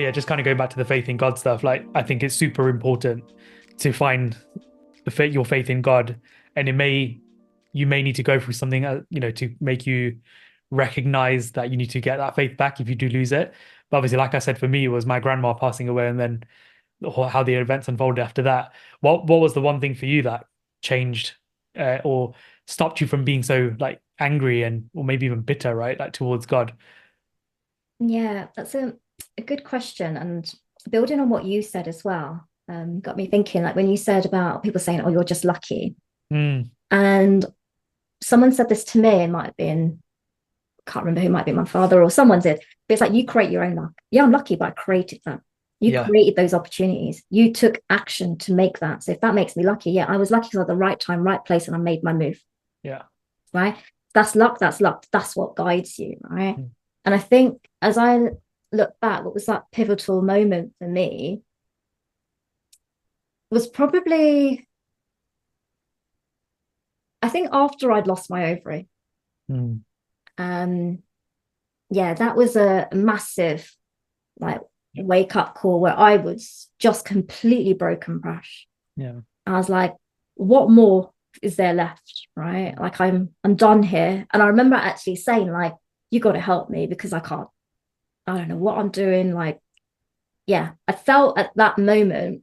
But yeah, just kind of going back to the faith in God stuff, like I think it's super important to find your faith in God, and you may need to go through something, to make you recognize that you need to get that faith back if you do lose it. But obviously, like I said, for me, it was my grandma passing away, and then how the events unfolded after that. What was the one thing for you that changed, or stopped you from being so like angry and or maybe even bitter, right? Like towards God. Yeah, that's a good question. And building on what you said as well, got me thinking, like when you said about people saying, oh, you're just lucky. Mm, And someone said this to me, it might have been, can't remember who, might be my father or someone did, but it's like you create your own luck. Yeah, I'm lucky, but I created that. You yeah. created those opportunities. You took action to make that. So if that makes me lucky, yeah, I was lucky because I was at the right time, right place, and I made my move. Yeah. Right. That's luck. That's luck. That's what guides you. Right. Mm, And I think as I look back, what was that pivotal moment for me was probably, I think after I'd lost my ovary. mm, Um, yeah, that was a massive like yeah. wake up call where I was just completely broken, Brash. Yeah. I was like, what more is there left? Right. Like I'm done here. And I remember actually saying, like, you got to help me because I don't know what I'm doing. Like, yeah, I felt at that moment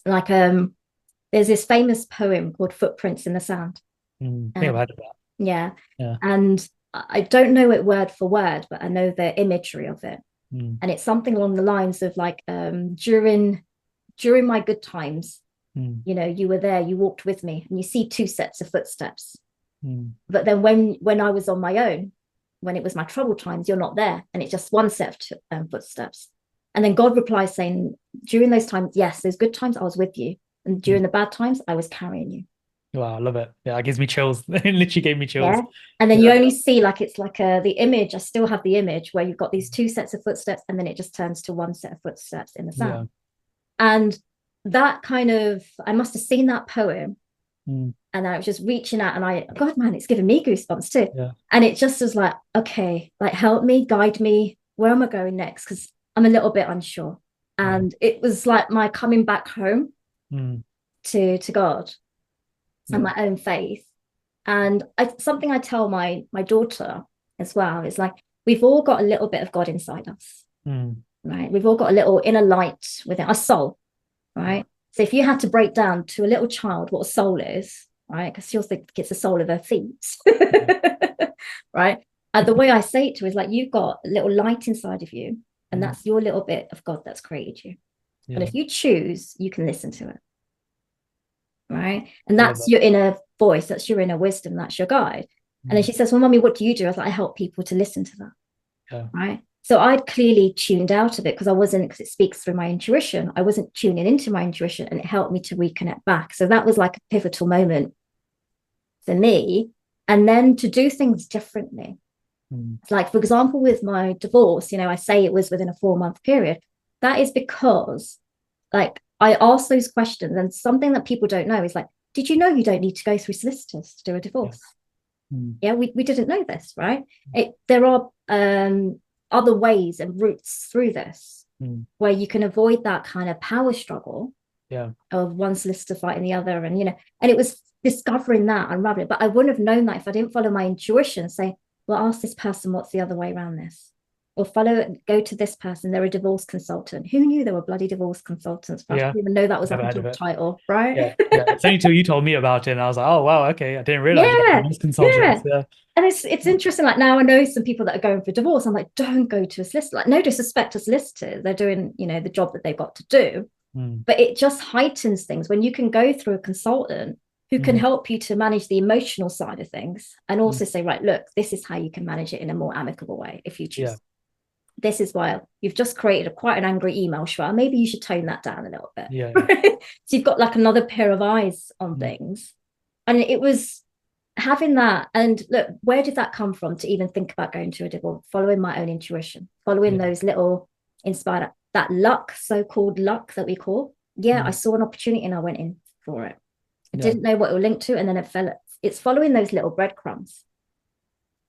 like there's this famous poem called Footprints in the Sand. I think I've Um, heard of that. yeah. Yeah. And I don't know it word for word, but I know the imagery of it. Mm, And it's something along the lines of like during my good times, mm, you were there, you walked with me, and you see two sets of footsteps. mm, But then when I was on my own, when it was my trouble times, you're not there, and it's just one set of footsteps. And then God replies saying, during those times, yes, those good times I was with you, and mm. during the bad times I was carrying you. Wow, I love it. Yeah, it gives me chills. It literally gave me chills. Yeah. And then you Yeah. only see like it's like the image. I still have the image where you've got these two sets of footsteps, and then it just turns to one set of footsteps in the Yeah. sand. And that kind of, I must have seen that poem, Mm, and I was just reaching out, and God, man, it's giving me goosebumps too. yeah. And it just was like, okay, like help me, guide me. Where am I going next? Because I'm a little bit unsure. Yeah. And it was like my coming back home Mm, to God and yeah. my own faith. And something I tell my daughter as well is like, we've all got a little bit of God inside us, Mm, right? We've all got a little inner light within our soul, yeah. right? So if you had to break down to a little child what a soul is, right? Because she'll think it's the soul of her feet, Yeah. right? And the way I say it to her is like, you've got a little light inside of you, and Mm, that's your little bit of God that's created you. And yeah. if you choose, you can listen to it, right? And I love that's that. your inner voice, that's your inner wisdom, that's your guide. And then Mm, she says, well, mommy, what do you do? I was like, I help people to listen to that, yeah. right? So I'd clearly tuned out of it because I wasn't, because it speaks through my intuition. I wasn't tuning into my intuition, and it helped me to reconnect back. So that was like a pivotal moment for me. And then to do things differently. Mm, Like, for example, with my divorce, I say it was within a 4 month period. That is because, like, I asked those questions, and something that people don't know is like, did you know you don't need to go through solicitors to do a yeah. divorce? Mm, Yeah, we didn't know this, right? There are other ways and routes through this mm, where you can avoid that kind of power struggle yeah. of one solicitor fighting the other. And it was discovering that, unraveling. But I wouldn't have known that if I didn't follow my intuition, say, well, ask this person what's the other way around this. Or go to this person, they're a divorce consultant. Who knew there were bloody divorce consultants? I Yeah. didn't even know that was like Never a heard of job it. title, Yeah. right? Yeah. It's only till you told me about it, and I was like, oh wow, okay. I didn't realize you Yeah, had those yeah. consultants. Yeah. And it's interesting. Like now, I know some people that are going for divorce. I'm like, don't go to a solicitor. Like, no disrespect to solicitors, they're doing the job that they've got to do. Mm, But it just heightens things when you can go through a consultant who can mm, help you to manage the emotional side of things, and mm, also say, right, look, this is how you can manage it in a more amicable way if you yeah. choose. This is why you've just created quite an angry email, Shwa. Maybe you should tone that down a little bit. Yeah. Yeah. So you've got like another pair of eyes on Mm, things. And it was having that. And look, where did that come from to even think about going to a divorce? Following my own intuition, following yeah. those little inspired, that luck, so-called luck that we call. Yeah, I Mm, saw an opportunity and I went in for it. I yeah. didn't know what it would link to, and then it's following those little breadcrumbs.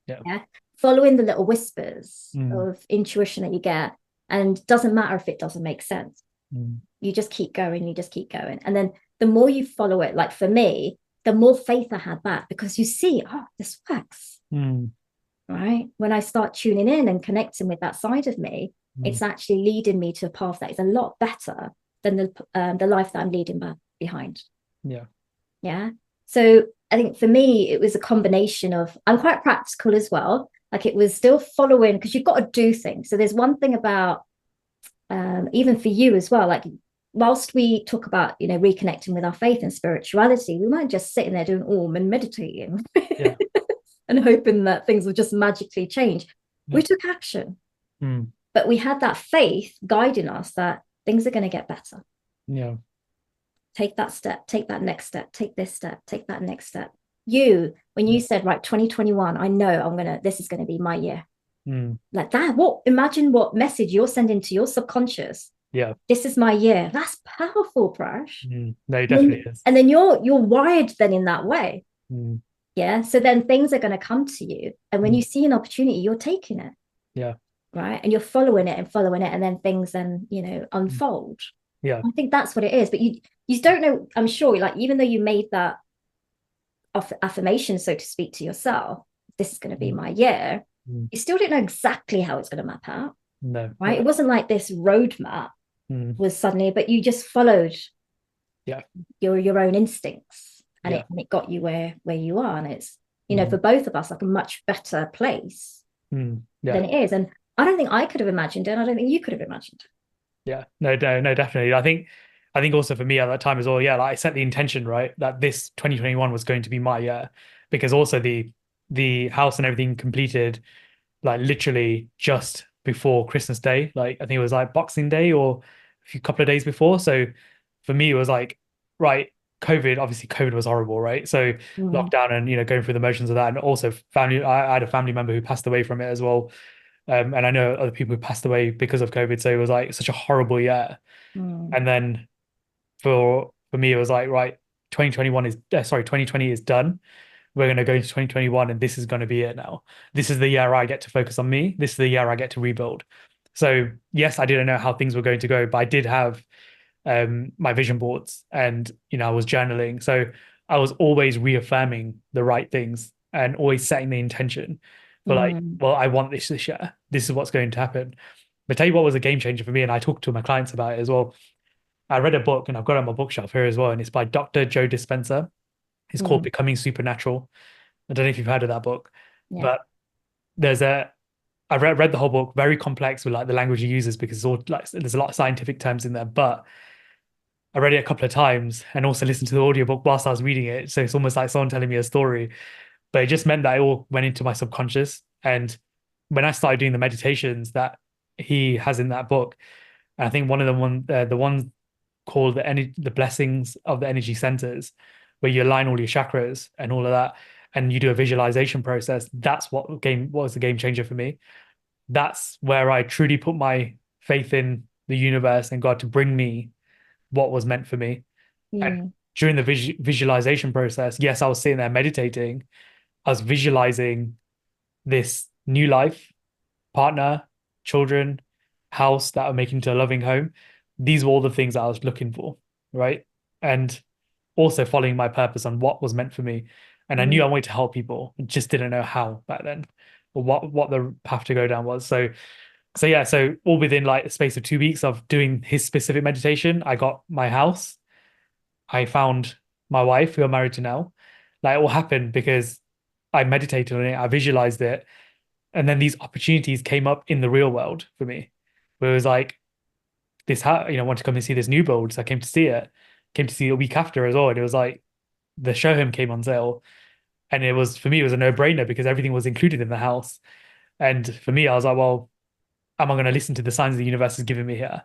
Yeah. Yeah. Following the little whispers Mm, of intuition that you get. And doesn't matter if it doesn't make sense. Mm. You just keep going, you just keep going. And then the more you follow it, like for me, the more faith I had back because you see, oh, this works, Mm. right? When I start tuning in and connecting with that side of me, Mm. it's actually leading me to a path that is a lot better than the life that I'm leading behind. Yeah. Yeah. So I think for me, it was a combination of, I'm quite practical as well. Like it was still following because you've got to do things. So there's one thing about, even for you as well, like whilst we talk about, reconnecting with our faith and spirituality, we weren't just sitting there doing and meditating Yeah. and hoping that things will just magically change. Yeah. We took action, Mm. but we had that faith guiding us that things are going to get better. Yeah. Take that step, take that next step, take this step, take that next step. When you Yeah. said, right, 2021, I know this is going to be my year. Mm. Like that, imagine what message you're sending to your subconscious. Yeah. This is my year. That's powerful, Prash. Mm. No, it And definitely then, is. and then you're wired then in that way. Mm. Yeah. So then things are going to come to you. And when Mm. you see an opportunity, you're taking it. Yeah. Right. And you're following it and following it. And then things then, Mm. unfold. Yeah. I think that's what it is. But you don't know, I'm sure, like, even though you made that affirmation, so to speak, to yourself, this is going to be Mm. my year, Mm. you still didn't know exactly how it's going to map out. No, Right. not. It wasn't like this roadmap Mm. was suddenly, but you just followed Yeah. your own instincts, and Yeah. it got you where you are. And it's, Mm. for both of us, like a much better place Mm. than Yeah. it is. And I don't think I could have imagined it, and I don't think you could have imagined it. Yeah. No, no, no, definitely. I think also for me at that time as well, yeah, like I set the intention, right, that this 2021 was going to be my year because also the house and everything completed like literally just before Christmas Day. Like I think it was like Boxing Day or a few couple of days before. So for me, it was like, right, obviously COVID was horrible, right? So Mm, lockdown and going through the motions of that. And also family, I had a family member who passed away from it as well. And I know other people who passed away because of COVID. So it was like such a horrible year. mm, And then for me, it was like, right, 2020 is done. We're going to go into 2021 and this is going to be it now. This is the year I get to focus on me. This is the year I get to rebuild. So yes, I didn't know how things were going to go, but I did have my vision boards and I was journaling. So I was always reaffirming the right things and always setting the intention for like, mm, well, I want this year. This is what's going to happen. But tell you what was a game changer for me, and I talked to my clients about it as well. I read a book and I've got it on my bookshelf here as well, and it's by Dr. Joe Dispenza. It's called mm. Becoming Supernatural. I don't know if you've heard of that book, Yeah. but there's a I read the whole book, very complex with like the language he uses because it's all like there's a lot of scientific terms in there. But I read it a couple of times and also listened to the audiobook whilst I was reading it. So it's almost like someone telling me a story. But it just meant that it all went into my subconscious. And when I started doing the meditations that he has in that book, I think one of the one called the blessings of the energy centers, where you align all your chakras and all of that, and you do a visualization process. That's what was the game changer for me. That's where I truly put my faith in the universe and God to bring me what was meant for me. And Mm, during the visualization process, yes, I was sitting there meditating. I was visualizing this new life, partner, children, house that are making to a loving home. These were all the things that I was looking for, right? And also following my purpose on what was meant for me. And I knew mm, I wanted to help people, just didn't know how back then, or what the path to go down was. So yeah, so all within like a space of 2 weeks of doing his specific meditation, I got my house. I found my wife, who I'm married to now. Like it all happened because I meditated on it, I visualized it, and then these opportunities came up in the real world for me, where it was like this, I want to come and see this new build, so I came to see it. Came to see it a week after as well, and it was like the show home came on sale, and it was for me it was a no-brainer because everything was included in the house. And for me, I was like, well, am I going to listen to the signs the universe is giving me here?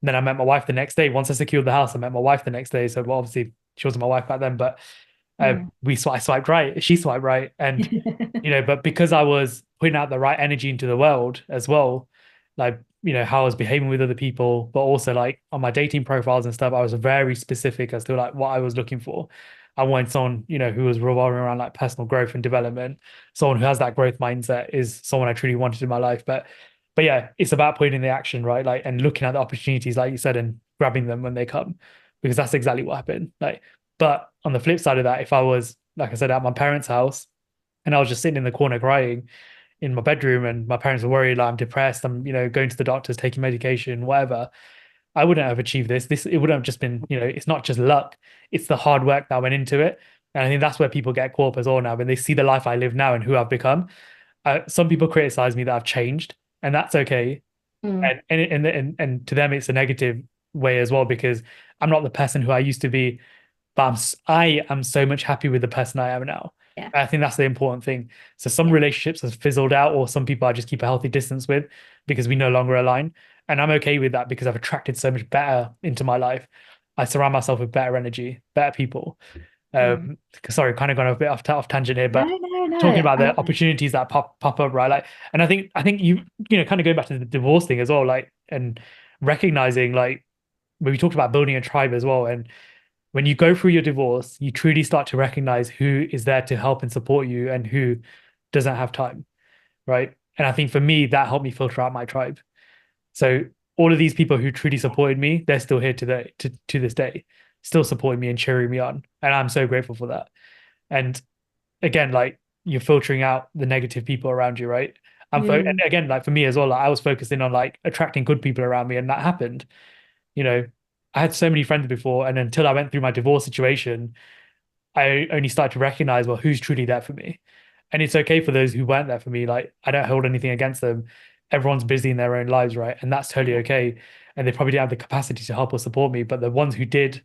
And then I met my wife the next day. Once I secured the house, I met my wife the next day. So well, obviously she wasn't my wife back then, but mm. I swiped right, she swiped right, and but because I was putting out the right energy into the world as well, like how I was behaving with other people, but also like on my dating profiles and stuff, I was very specific as to like what I was looking for. I wanted someone who was revolving around like personal growth and development. Someone who has that growth mindset is someone I truly wanted in my life. But But yeah, it's about putting in the action, right? Like, and looking at the opportunities, like you said, and grabbing them when they come, because that's exactly what happened. Like, but on the flip side of that, if I was, like I said, at my parents' house and I was just sitting in the corner crying in my bedroom and my parents were worried, like I'm depressed, I'm, going to the doctors, taking medication, whatever, I wouldn't have achieved this. It wouldn't have just been, it's not just luck, it's the hard work that went into it. And I think that's where people get caught up as well now when they see the life I live now and who I've become. Some people criticize me that I've changed, and that's okay. Mm. And to them, it's a negative way as well because I'm not the person who I used to be, but I am so much happy with the person I am now. Yeah. I think that's the important thing. So some Yeah. relationships have fizzled out, or some people I just keep a healthy distance with because we no longer align. And I'm okay with that because I've attracted so much better into my life. I surround myself with better energy, better people. Mm. Sorry, kind of gone a bit off tangent here, No, but no, talking no. about the opportunities that pop up, right? Like, and I think kind of going back to the divorce thing as well, like, and recognizing like when we talked about building a tribe as well, and when you go through your divorce, you truly start to recognize who is there to help and support you and who doesn't have time, right? And I think for me, that helped me filter out my tribe. So all of these people who truly supported me, they're still here today, to this day, still supporting me and cheering me on. And I'm so grateful for that. And again, like you're filtering out the negative people around you, right? And Mm. again, like for me as well, like I was focusing on like attracting good people around me, and that happened. You know, I had so many friends before, and until I went through my divorce situation, I only started to recognize, well, who's truly there for me. And it's okay for those who weren't there for me. Like I don't hold anything against them. Everyone's busy in their own lives, right? And that's totally okay. And they probably didn't have the capacity to help or support me, but the ones who did,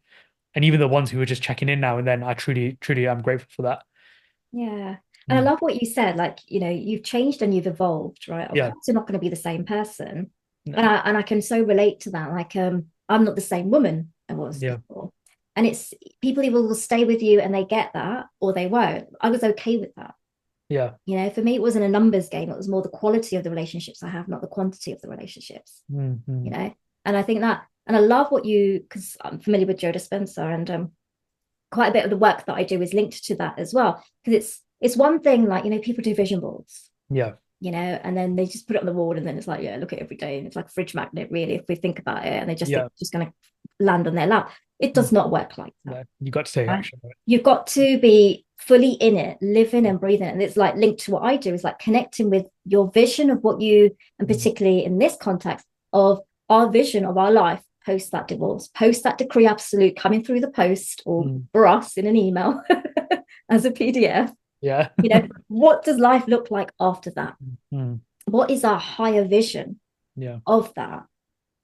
and even the ones who were just checking in now and then, I truly, truly am grateful for that. Yeah. And I Mm. love what you said, like, you've changed and you've evolved, right? Of Yeah. course, you're not going to be the same person. And No. I can so relate to that. Like, I'm not the same woman I was Yeah. before. And it's people either will stay with you and they get that or they won't. I was okay with that. Yeah. For me, it wasn't a numbers game. It was more the quality of the relationships I have, not the quantity of the relationships, you Mm-hmm. know? And I think that, and I love because I'm familiar with Joe Dispenza and quite a bit of the work that I do is linked to that as well. Because it's one thing, like, people do vision boards, Yeah. and then they just put it on the wall and then it's like, yeah, look at it every day. And it's like a fridge magnet, really, if we think about it, and they just think Yeah. it's just going to land on their lap. It Mm. does not work like that. No, you got to take Right? action, right? You've got to be fully in it, living and breathing. And it's like linked to what I do is like connecting with your vision of what you, and Mm. particularly in this context of our vision of our life post that divorce, post that decree absolute coming through the post or Mm. for us in an email as a PDF. Yeah. What does life look like after that? Mm. What is our higher vision Yeah. of that?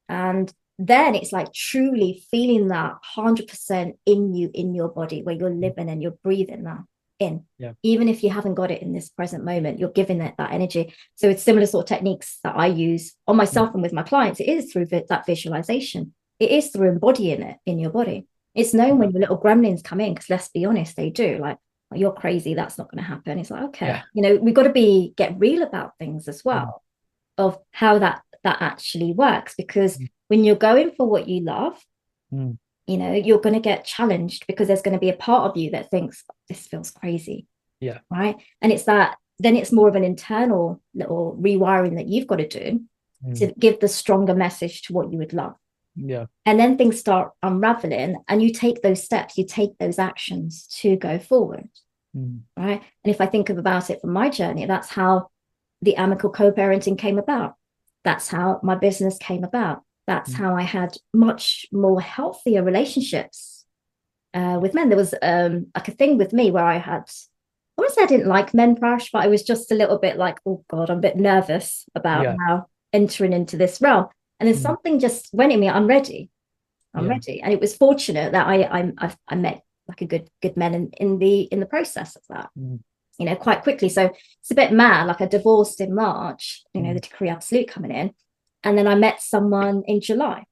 And then it's like truly feeling that 100% in you, in your body, where you're living and you're breathing that in. Yeah. Even if you haven't got it in this present moment, you're giving it that energy. So it's similar sort of techniques that I use on Mm. myself and with my clients. It is through that visualization. It is through embodying it in your body. It's known Yeah. when your little gremlins come in, because let's be honest, they do. Like, you're crazy, that's not going to happen. It's like, okay, Yeah. we've got to get real about things as Mm. well, of how that actually works, because Mm. when you're going for what you love, Mm. you're going to get challenged because there's going to be a part of you that thinks this feels crazy, Yeah. right? And it's that then it's more of an internal little rewiring that you've got to do Mm. to give the stronger message to what you would love. Yeah. And then things start unraveling and you take those steps, you take those actions to go forward, Mm. right? And if I think about it from my journey, that's how the amicable co-parenting came about. That's how my business came about. That's Mm. how I had much more healthier relationships with men. There was like a thing with me where I wouldn't say I didn't like men, Prash, but I was just a little bit like, oh God, I'm a bit nervous about Yeah. now entering into this realm. And then Mm. something just went in me. I'm ready. I'm Yeah. ready. And it was fortunate that I met like a good men in the process of that, Mm. quite quickly. So it's a bit mad. Like I divorced in March, the Mm. decree absolute coming in. And then I met someone in July.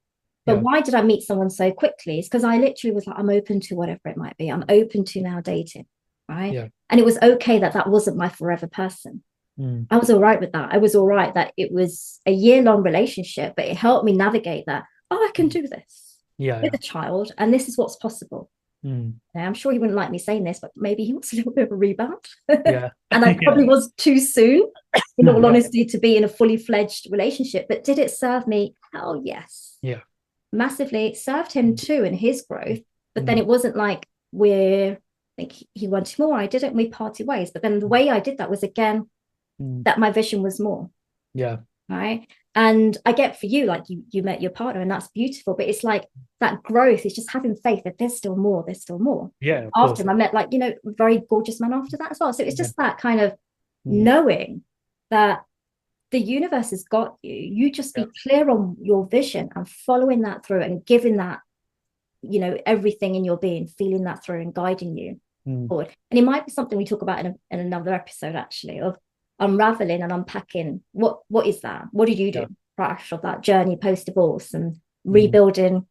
But Yeah. why did I meet someone so quickly? It's because I literally was like, I'm open to whatever it might be. I'm open to now dating. Right. Yeah. And it was okay that wasn't my forever person. Mm. I was all right with that. I was all right that it was a year-long relationship, but it helped me navigate that. Oh, I can do this Yeah. with Yeah. a child, and this is what's possible. Mm. I'm sure he wouldn't like me saying this, but maybe he wants a little bit of a rebound. Yeah. And I Yeah. probably was too soon, in all Yeah. honesty, to be in a fully fledged relationship. But did it serve me? Hell yes. Yeah. Massively. It served him too in his growth. But then Mm. it wasn't like we're like he wanted more, I didn't, we parted ways. But then the way I did that was again Mm. that my vision was more. Yeah. Right. And I get for you, like you met your partner and that's beautiful, but it's like that growth is just having faith that there's still more, there's still more. Yeah, of After course. him, I met, like, a very gorgeous man after that as well. So it's Yeah. just that kind of Mm. knowing that the universe has got you. You just Yeah. be clear on your vision and following that through and giving that, everything in your being, feeling that through and guiding you Mm. forward. And it might be something we talk about in another episode, actually, of unraveling and unpacking what is that? What did you do Yeah. crash of that journey post divorce and Mm. rebuilding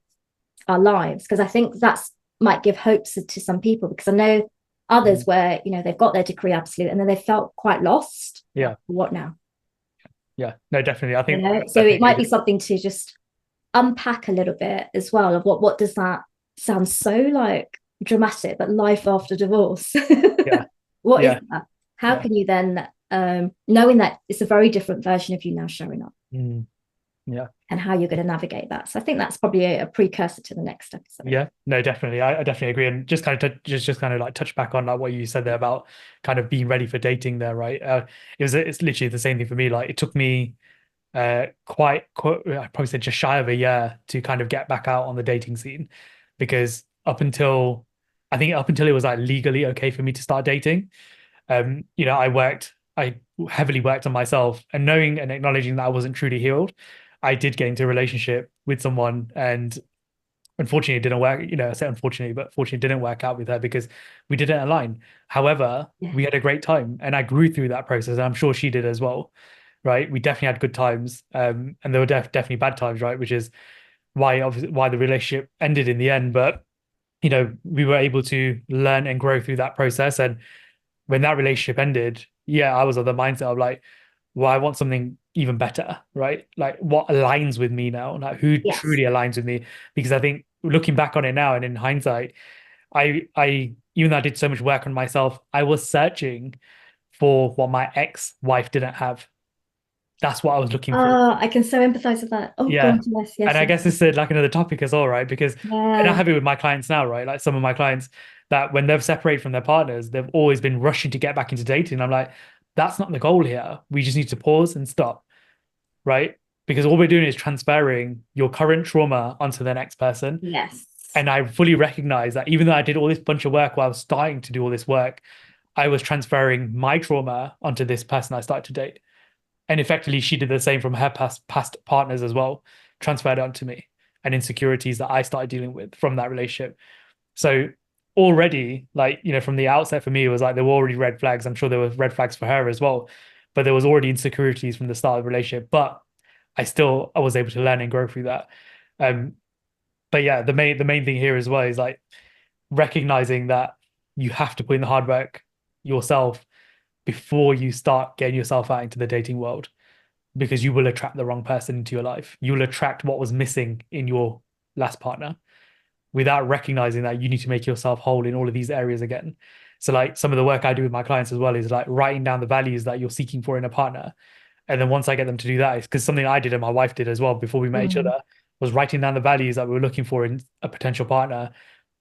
our lives? Because I think that's might give hopes to some people, because I know others Mm. where they've got their degree absolute and then they felt quite lost. Yeah. What now? Yeah. No, definitely. I think So definitely it might agree be with something to just unpack a little bit as well of what does that sound so like dramatic, but life after divorce. yeah. What is Yeah. that? How Yeah. can you then knowing that it's a very different version of you now showing up, Mm. Yeah. and how you're going to navigate that? So I think that's probably a precursor to the next episode. Yeah, no, definitely. I definitely agree. And just kind of just kind of like touch back on like what you said there about kind of being ready for dating there, right? It's literally the same thing for me. Like it took me quite I'd probably say just shy of a year to kind of get back out on the dating scene, because up until it was like legally okay for me to start dating, I heavily worked on myself, and knowing and acknowledging that I wasn't truly healed, I did get into a relationship with someone, and unfortunately it didn't work. I say unfortunately, but fortunately it didn't work out with her because we didn't align. However, Yeah. we had a great time and I grew through that process, and I'm sure she did as well. Right. We definitely had good times. And there were definitely bad times, right? Which is why obviously why the relationship ended in the end. But we were able to learn and grow through that process. And when that relationship ended, yeah, I was of the mindset of like, well, I want something even better, right? Like what aligns with me now, like who Yes. truly aligns with me. Because I think looking back on it now and in hindsight, I even though I did so much work on myself, I was searching for what my ex-wife didn't have. That's what I was looking for. Oh, I can so empathize with that. Oh Yeah. God, yes, And yes, I yes. guess this is like another topic as well, right? Because and I Yeah. have it with my clients now, right? Like some of my clients that when they've separated from their partners, they've always been rushing to get back into dating. I'm like, that's not the goal here. We just need to pause and stop, right? Because all we're doing is transferring your current trauma onto the next person. Yes. And I fully recognize that even though I did all this bunch of work while I was starting to do all this work, I was transferring my trauma onto this person I started to date. And effectively, she did the same from her past partners as well, transferred it onto me, and insecurities that I started dealing with from that relationship. So already, like, from the outset for me, it was like there were already red flags. I'm sure there were red flags for her as well, but there was already insecurities from the start of the relationship. But I was able to learn and grow through that. Um, but yeah, the main thing here as well is like recognizing that you have to put in the hard work yourself before you start getting yourself out into the dating world, because you will attract the wrong person into your life. You will attract what was missing in your last partner without recognizing that you need to make yourself whole in all of these areas again. So like some of the work I do with my clients as well is like writing down the values that you're seeking for in a partner. And then once I get them to do that, it's because something I did and my wife did as well before we met each Mm, other was writing down the values that we were looking for in a potential partner.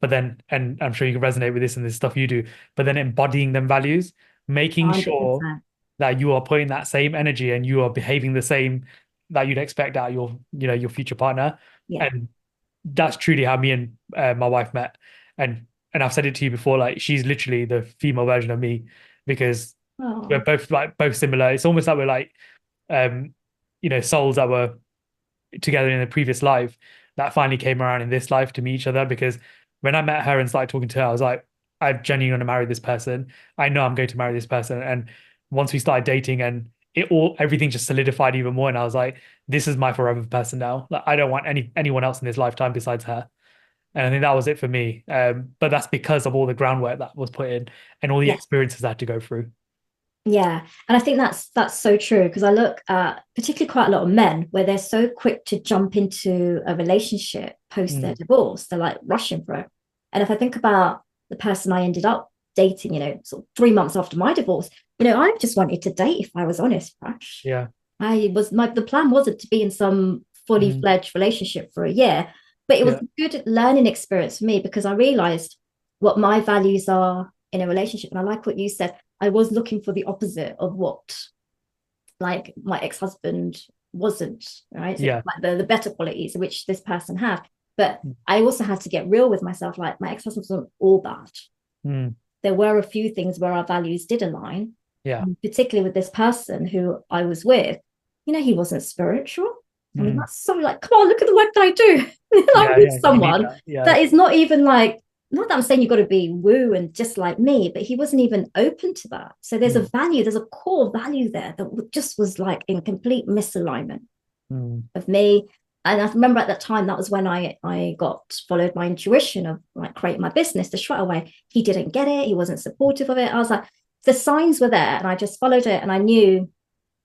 But then, and I'm sure you can resonate with this and this stuff you do, but then embodying them values, making sure 100%. that you are putting that same energy and you are behaving the same that you'd expect out of your future partner. Yeah. And that's truly how me and my wife met. And I've said it to you before, like she's literally the female version of me, because we're Oh, both similar. It's almost like we're like um, souls that were together in a previous life that finally came around in this life to meet each other. Because when I met her and started talking to her, I was like, I genuinely want to marry this person. I know I'm going to marry this person. And once we started dating and everything just solidified even more. And I was like, this is my forever person now. Like I don't want anyone else in this lifetime besides her. And I think that was it for me. But that's because of all the groundwork that was put in and all the yeah. experiences I had to go through. Yeah. And I think that's so true, because I look at particularly quite a lot of men where they're so quick to jump into a relationship post their Mm, divorce. They're like rushing for it. And if I think about the person I ended up dating, sort of 3 months after my divorce, I just wanted to date, if I was honest, Prash. Yeah. The plan wasn't to be in some fully Mm. fledged relationship for a year, but it was Yeah. a good learning experience for me because I realized what my values are in a relationship. And I like what you said. I was looking for the opposite of what like my ex-husband wasn't, right? So Yeah. like the better qualities which this person had. But Mm. I also had to get real with myself. Like my ex-husband wasn't all bad. Mm. There were a few things where our values did align, Yeah. particularly with this person who I was with. He wasn't spiritual. I mean, Mm. that's so like, come on, look at the work that I do. I'm Yeah. with Yeah. You need someone that. Yeah. that is not even like, not that I'm saying you've got to be woo and just like me, but he wasn't even open to that. So there's a Mm. value, there's a core value there that just was like in complete misalignment Mm. of me. And I remember at that time, that was when I got followed my intuition of like creating my business the straight away. He didn't get it. He wasn't supportive of it. I was like, the signs were there and I just followed it and I knew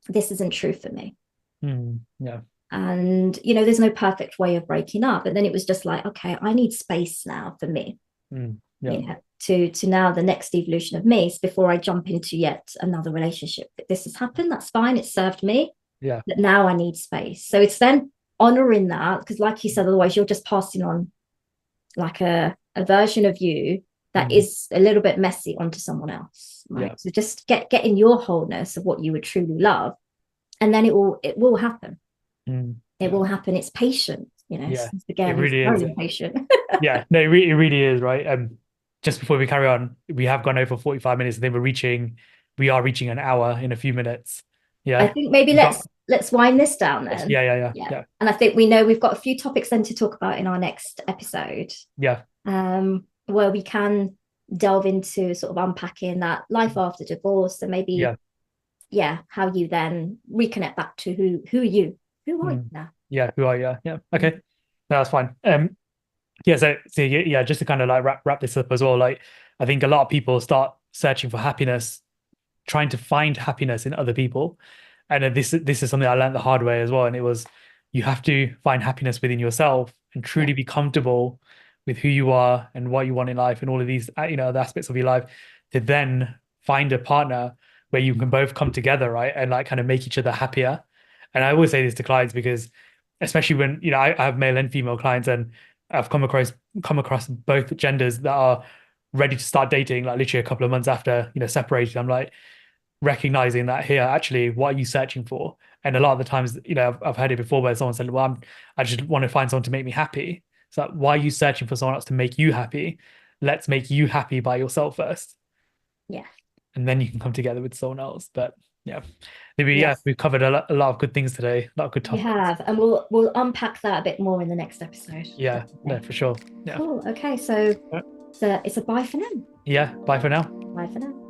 this isn't true for me. Mm. Yeah. And, there's no perfect way of breaking up. But then it was just like, okay, I need space now for me, Mm. Yeah. to now the next evolution of me before I jump into yet another relationship. This has happened. That's fine. It served me. Yeah. But now I need space. So it's then honoring that because like you said, otherwise you're just passing on like a version of you that Mm. is a little bit messy onto someone else, right? Yeah. So just get in your wholeness of what you would truly love, and then it will happen. Mm. It Yeah. will happen. It's patient, Yeah. It's the It girl who's really is. very Yeah. impatient. Yeah. No, it really is, right? Just before we carry on, we have gone over 45 minutes. I think we are reaching an hour in a few minutes. I Yeah. think maybe We've got, let's wind this down yes, then. yeah, yeah, yeah, Yeah. yeah, And I think we know we've got a few topics then to talk about in our next episode, yeah, where we can delve into sort of unpacking that life after divorce and maybe, yeah. yeah, how you then reconnect back to who are you Mm. now? Yeah, who are you? Yeah. Yeah. Okay. No, that's fine. Yeah, so yeah, just to kind of like wrap this up as well, like I think a lot of people start searching for happiness, trying to find happiness in other people. And this is something I learned the hard way as well. And it was you have to find happiness within yourself and Yeah, truly be comfortable with who you are and what you want in life and all of these, the aspects of your life to then find a partner where you can both come together, right? And like kind of make each other happier. And I always say this to clients because especially when, I have male and female clients and I've come across both genders that are ready to start dating, like literally a couple of months after, separating. I'm like, recognizing that here, actually, what are you searching for? And a lot of the times, I've heard it before where someone said, well, I just want to find someone to make me happy. So like, why are you searching for someone else to make you happy? Let's make you happy by yourself first. yeah, And then you can come together with someone else. But yeah, maybe, yeah, yes, we've covered a lot of good things today, a lot of good we topics. have, and we'll unpack that a bit more in the next episode. Yeah, no, Definitely. for sure. Yeah. Cool. Okay, so it's a bye for now. Yeah. Bye for now. Bye for now.